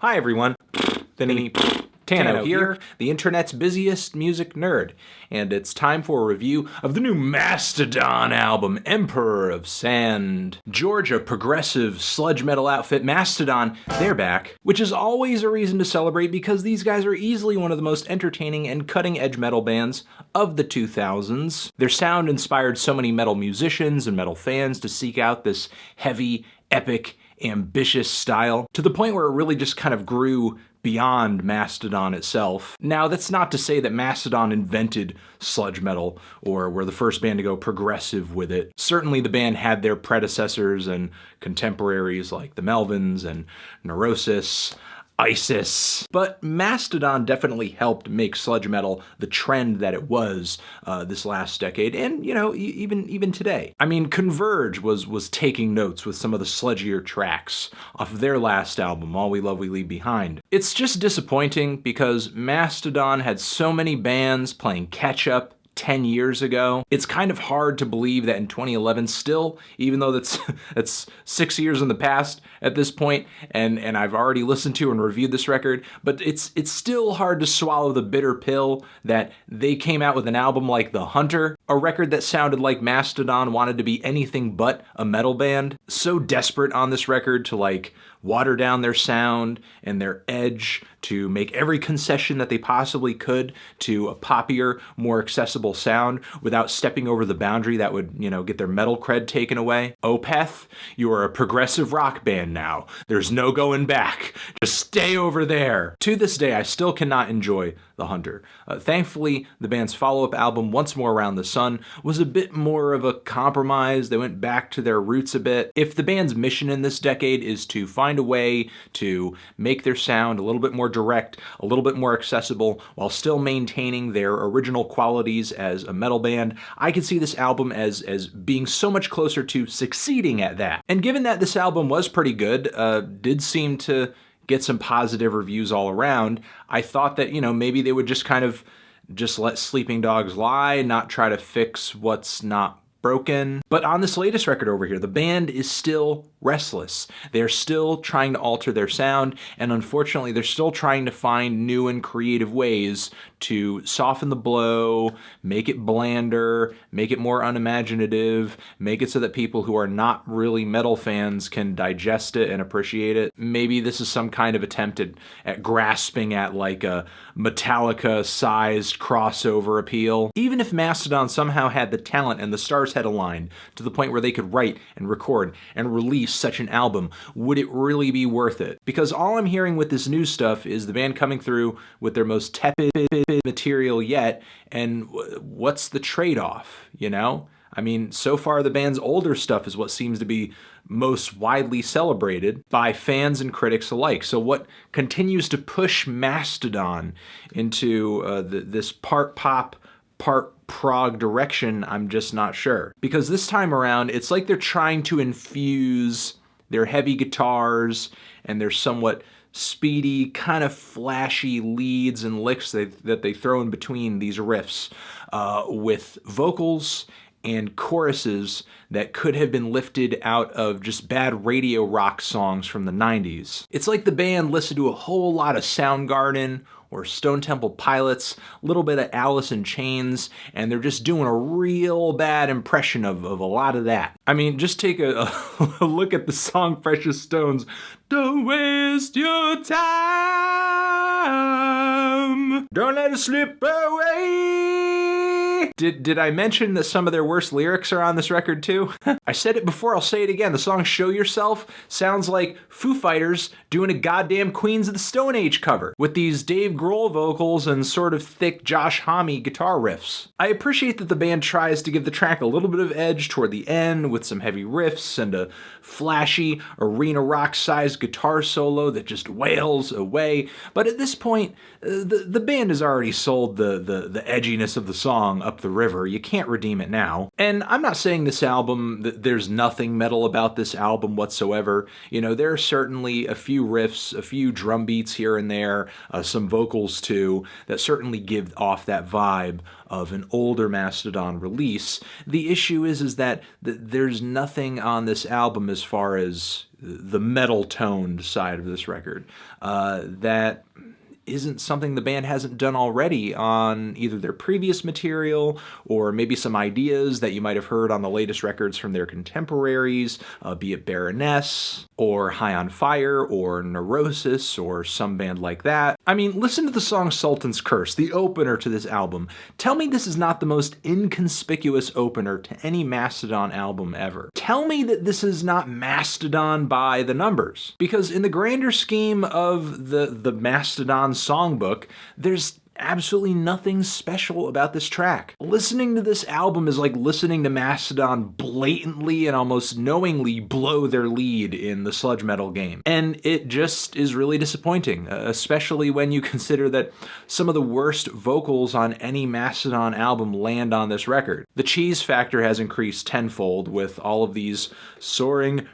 Hi everyone, Vinny Tano here, the internet's busiest music nerd, and it's time for a review of the new Mastodon album, Emperor of Sand. Georgia progressive sludge metal outfit Mastodon, they're back, which is always a reason to celebrate because these guys are easily one of the most entertaining and cutting-edge metal bands of the 2000s. Their sound inspired so many metal musicians and metal fans to seek out this heavy, epic, ambitious style, to the point where it really just kind of grew beyond Mastodon itself. Now, that's not to say that Mastodon invented sludge metal or were the first band to go progressive with it. Certainly the band had their predecessors and contemporaries like the Melvins and Neurosis, ISIS, but Mastodon definitely helped make sludge metal the trend that it was this last decade, and even today. I mean, Converge was taking notes with some of the sludgier tracks off of their last album, All We Love We Leave Behind. It's just disappointing because Mastodon had so many bands playing catch-up 10 years ago. It's kind of hard to believe that in 2011 still, even though that's 6 years in the past at this point, and I've already listened to and reviewed this record, but it's still hard to swallow the bitter pill that they came out with an album like The Hunter, a record that sounded like Mastodon wanted to be anything but a metal band, so desperate on this record to water down their sound and their edge, to make every concession that they possibly could to a poppier, more accessible sound without stepping over the boundary that would, get their metal cred taken away. Opeth, you are a progressive rock band now. There's no going back. Just stay over there. To this day, I still cannot enjoy The Hunter. Thankfully, the band's follow-up album, Once More Around the Sun, was a bit more of a compromise. They went back to their roots a bit. If the band's mission in this decade is to find a way to make their sound a little bit more direct, a little bit more accessible, while still maintaining their original qualities as a metal band, I could see this album as being so much closer to succeeding at that. And given that this album was pretty good, did seem to get some positive reviews all around, I thought that, maybe they would just just let sleeping dogs lie, not try to fix what's not broken. But on this latest record over here, the band is still restless. They're still trying to alter their sound, and unfortunately, they're still trying to find new and creative ways to soften the blow, make it blander, make it more unimaginative, make it so that people who are not really metal fans can digest it and appreciate it. Maybe this is some kind of attempt at grasping at a Metallica-sized crossover appeal. Even if Mastodon somehow had the talent and the stars had aligned to the point where they could write and record and release such an album, would it really be worth it? Because all I'm hearing with this new stuff is the band coming through with their most tepid material yet, and what's the trade-off, I mean, so far the band's older stuff is what seems to be most widely celebrated by fans and critics alike. So what continues to push Mastodon into this part pop, part prog direction, I'm just not sure. Because this time around, it's like they're trying to infuse their heavy guitars and their somewhat speedy, kind of flashy leads and licks that they throw in between these riffs with vocals and choruses that could have been lifted out of just bad radio rock songs from the 90s. It's like the band listened to a whole lot of Soundgarden or Stone Temple Pilots, a little bit of Alice in Chains, and they're just doing a real bad impression of a lot of that. I mean, just take a look at the song Precious Stones. Don't waste your time. Don't let it slip away. Did I mention that some of their worst lyrics are on this record too? I said it before, I'll say it again. The song Show Yourself sounds like Foo Fighters doing a goddamn Queens of the Stone Age cover with these Dave Grohl vocals and sort of thick Josh Homme guitar riffs. I appreciate that the band tries to give the track a little bit of edge toward the end with some heavy riffs and a flashy arena rock-sized guitar solo that just wails away, but at this point, the band has already sold the edginess of the song up the river. You can't redeem it now. And I'm not saying this album, there's nothing metal about this album whatsoever. There are certainly a few riffs, a few drum beats here and there, some vocals too, that certainly give off that vibe of an older Mastodon release. The issue is that there's nothing on this album as far as the metal-toned side of this record. That isn't something the band hasn't done already on either their previous material or maybe some ideas that you might have heard on the latest records from their contemporaries, be it Baroness or High on Fire or Neurosis or some band like that. I mean, listen to the song Sultan's Curse, the opener to this album. Tell me this is not the most inconspicuous opener to any Mastodon album ever. Tell me that this is not Mastodon by the numbers. Because in the grander scheme of the Mastodon songbook, there's absolutely nothing special about this track. Listening to this album is like listening to Mastodon blatantly and almost knowingly blow their lead in the sludge metal game. And it just is really disappointing, especially when you consider that some of the worst vocals on any Mastodon album land on this record. The cheese factor has increased tenfold with all of these soaring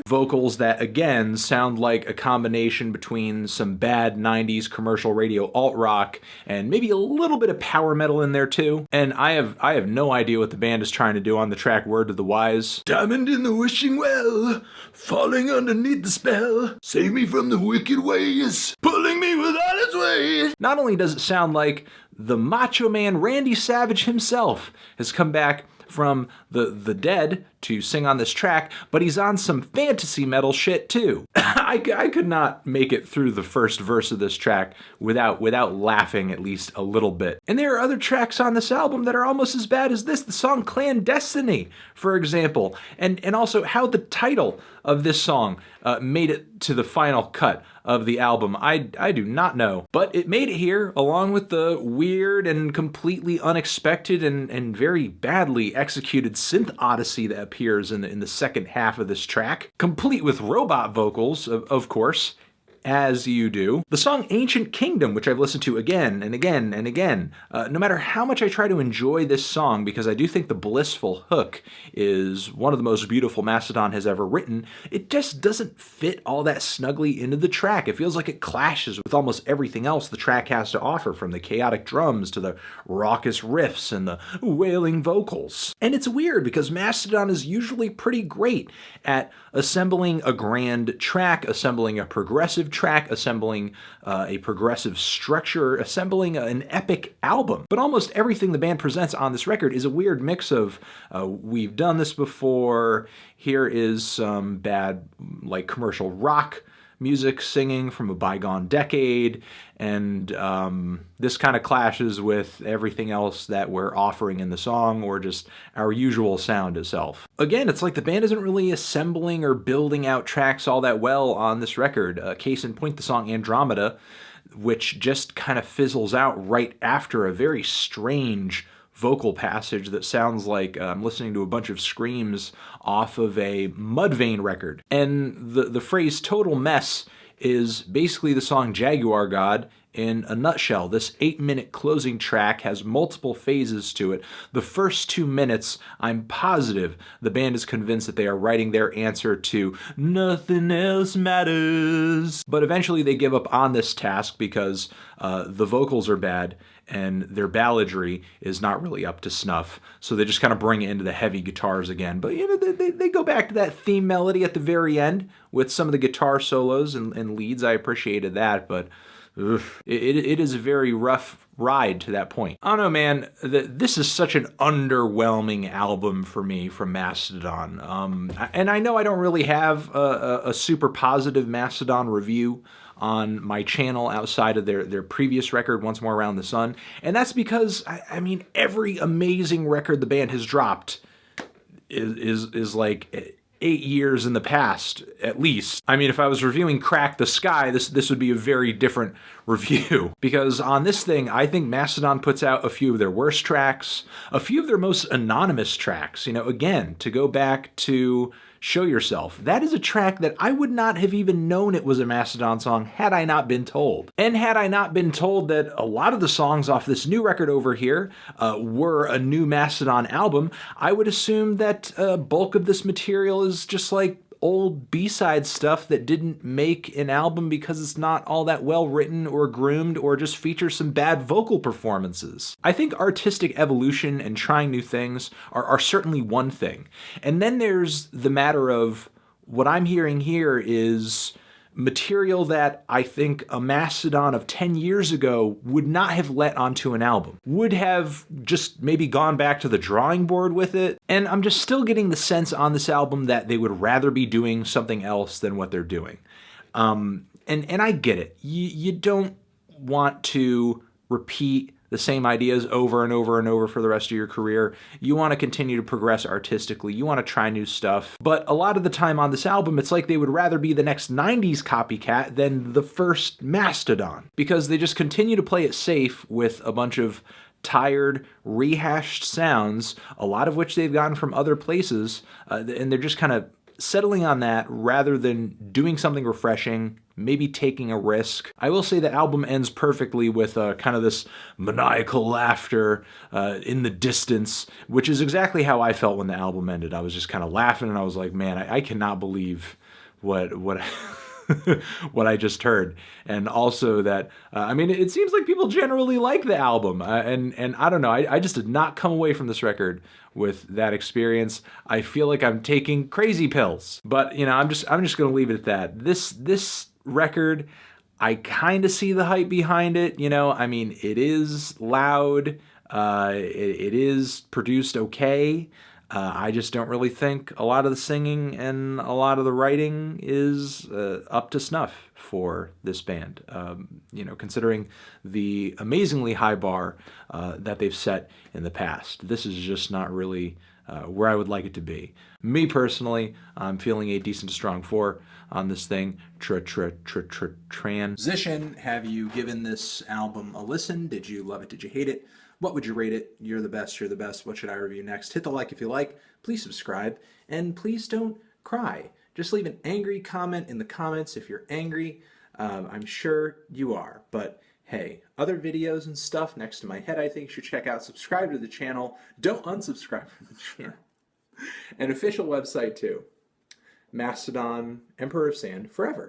vocals that, again, sound like a combination between some bad 90s commercial radio alt-rock and maybe a little bit of power metal in there too. And I have no idea what the band is trying to do on the track Word to the Wise. Diamond in the wishing well, falling underneath the spell, save me from the wicked ways, pulling me with all its weight. Not only does it sound like the Macho Man Randy Savage himself has come back from the dead to sing on this track, but he's on some fantasy metal shit too. I could not make it through the first verse of this track without laughing at least a little bit. And there are other tracks on this album that are almost as bad as this. The song Clandestiny, for example, and also how the title of this song made it to the final cut of the album. I do not know, but it made it here along with the weird and completely unexpected and very badly executed synth odyssey that appears in the second half of this track, complete with robot vocals, of course, as you do. The song Ancient Kingdom, which I've listened to again and again and again, no matter how much I try to enjoy this song, because I do think the blissful hook is one of the most beautiful Mastodon has ever written, it just doesn't fit all that snugly into the track. It feels like it clashes with almost everything else the track has to offer, from the chaotic drums to the raucous riffs and the wailing vocals. And it's weird because Mastodon is usually pretty great at assembling a grand track, assembling a progressive track, assembling a progressive structure, assembling an epic album. But almost everything the band presents on this record is a weird mix of we've done this before, here is some bad like commercial rock music singing from a bygone decade, and this kind of clashes with everything else that we're offering in the song or just our usual sound itself. Again, it's like the band isn't really assembling or building out tracks all that well on this record. Case in point, the song Andromeda, which just kind of fizzles out right after a very strange vocal passage that sounds like I'm listening to a bunch of screams off of a Mudvayne record. And the phrase total mess is basically the song Jaguar God in a nutshell. This 8-minute closing track has multiple phases to it. The first 2 minutes, I'm positive the band is convinced that they are writing their answer to Nothing Else Matters. But eventually they give up on this task because the vocals are bad and their balladry is not really up to snuff. So they just kind of bring it into the heavy guitars again. But, you know, they go back to that theme melody at the very end with some of the guitar solos and leads. I appreciated that, but it is a very rough ride to that point. I don't know, man. This is such an underwhelming album for me from Mastodon. And I know I don't really have a super positive Mastodon review on my channel outside of their previous record, Once More Around the Sun. And that's because, I mean, every amazing record the band has dropped is like 8 years in the past, at least. I mean, if I was reviewing Crack the Sky, this would be a very different review. Because on this thing, I think Mastodon puts out a few of their worst tracks, a few of their most anonymous tracks. You know, again, to go back to Show Yourself. That is a track that I would not have even known it was a Mastodon song had I not been told. And had I not been told that a lot of the songs off this new record over here were a new Mastodon album, I would assume that bulk of this material is just like old B-side stuff that didn't make an album because it's not all that well written or groomed or just features some bad vocal performances. I think artistic evolution and trying new things are certainly one thing. And then there's the matter of what I'm hearing here is material that I think a Mastodon of 10 years ago would not have let onto an album. Would have just maybe gone back to the drawing board with it. And I'm just still getting the sense on this album that they would rather be doing something else than what they're doing. And I get it. You don't want to repeat the same ideas over and over and over for the rest of your career. You want to continue to progress artistically. You want to try new stuff. But a lot of the time on this album, it's like they would rather be the next 90s copycat than the first Mastodon, because they just continue to play it safe with a bunch of tired, rehashed sounds, a lot of which they've gotten from other places, and they're just kind of settling on that rather than doing something refreshing, maybe taking a risk. I will say the album ends perfectly with kind of this maniacal laughter in the distance, which is exactly how I felt when the album ended. I was just kind of laughing and I was like, man, I cannot believe what what I just heard. And also that, I mean, it seems like people generally like the album. And I don't know, I just did not come away from this record with that experience. I feel like I'm taking crazy pills. But, you know, I'm just going to leave it at that. This record, I kind of see the hype behind it. You know, I mean, it is loud. It is produced okay. I just don't really think a lot of the singing and a lot of the writing is up to snuff for this band. You know, considering the amazingly high bar that they've set in the past. This is just not really where I would like it to be. Me personally, I'm feeling a decent to strong 4 on this thing. Transition. Have you given this album a listen? Did you love it? Did you hate it? What would you rate it? You're the best. You're the best. What should I review next? Hit the like if you like. Please subscribe. And please don't cry. Just leave an angry comment in the comments if you're angry. I'm sure you are. But hey, other videos and stuff next to my head I think you should check out. Subscribe to the channel. Don't unsubscribe from the channel. An official website too. Mastodon, Emperor of Sand, forever.